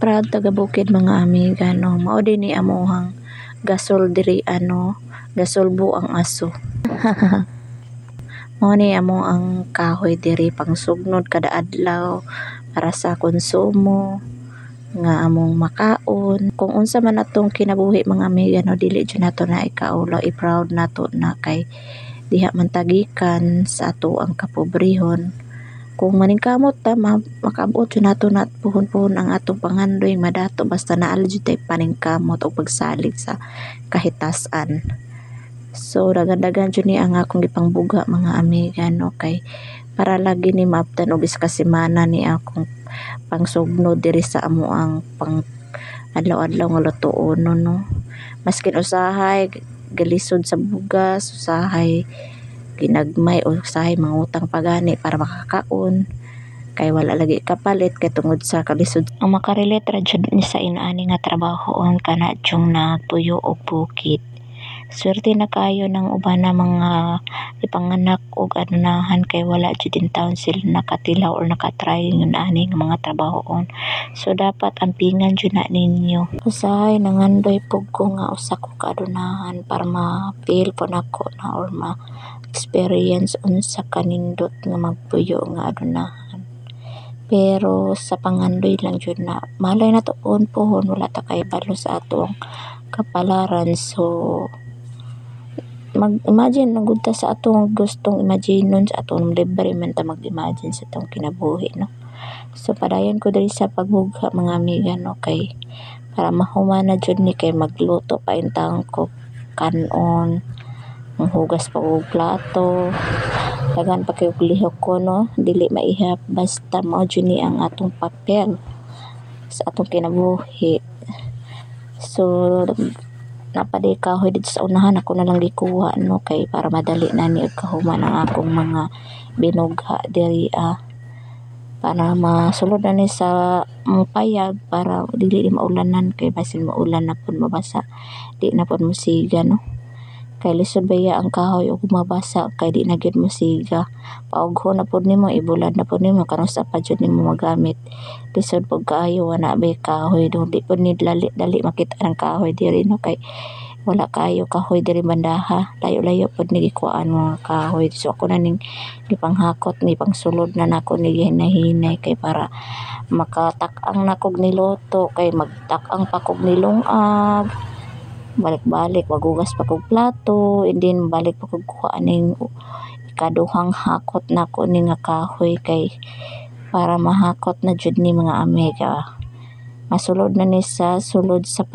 proud taga bukid mga amiga no. Mao din ni amuhang gasol diri gasolbo ang aso. Mao ni amo ang kahoy diri pangsugnod kada adlaw para sa konsumo nga among makaon. Kung unsa man atong kinabuhi mga amiga no, dili jud nato na ikaulo, i-proud nato na kay diha man tagikan sa ato ang kapobrehon. Kung maningkamot ta makaabot jud nato na puhon-puhon ang atong pangandoy madato basta naala jud tay paningkamot o pagsalig sa kahitasan. So dagan-dagan jud ni ang akong gipangbuga mga amiga no, kay para lagi ni maabtan og isa ka semana ni akong pangsugnod diri sa amo ang pang adlaw-adlaw nga lutoon no. Maskin usahay galisod sa bugas, usahay ginagmay o usahay mangutang pagani para makakaon kay wala lagi kapalit kay tungod sa kalisod. Ang makarelate ra jud ni sa inaani nga trabahoon kana jung nagpuyo og bukid. Swerte na kayo ng uban na mga ipanganak og anunahan kay wala jud din taon sila nakatilaw or nakatry ng ani nga mga trabahoon. So dapat ampingan jud na ninyo. Usahay nangandoy pug ko nga usa ko kaadunahan para ma-feel po nako na or ma-experience unsa kanindot nga magpuyo nga adunahan. Pero sa pangandoy lang jud na malay na to pohon wala ta kay balo sa atong kapalaran. So mag-imagine lang gud ta sa atong gustong imagine sa atong libre man ta mag-imagine sa atong kinabuhi no. So padayon ko diri sa pagbuga mga amiga no, kay para mahuman na jud ni kay magluto pa intang ko kanon, manghugas pa og plato, dagan pa kay lihok ko no, dili maihap basta mao jud ni ang atong papel sa atong kinabuhi. So napaday kahoy dito sa unahan ako na lang gikuha no, kay para madali na ni kahuman ang akong mga binugha diri para masulod na ni sa payag para dili maulanan kay basin maulan na pud mabasa di na pud musiga no. Kay lisod baya ang kahoy ug mabasa kay di na gyud musiga. Paugho na pud nimo ibulad na pud nimo karon sa pa jud nimo magamit. Lisod pud kaayo wala bay kahoy do di pud ni dali makita ang kahoy diri no, kay wala kayo kahoy diri bandaha, layo-layo pud ni gikuan mga kahoy. So ako na ning gipanghakot ni pangsulod na nako ni hinay-hinay kay para makatak-ang nakog niluto kay magtak-ang pa kog nilungag, balik-balik magugas pa kog plato and then balik pa kog kuha ning ikaduhang hakot nako ni nga kahoy kay para mahakot na jud ni mga amiga masulod na ni sa sulod sa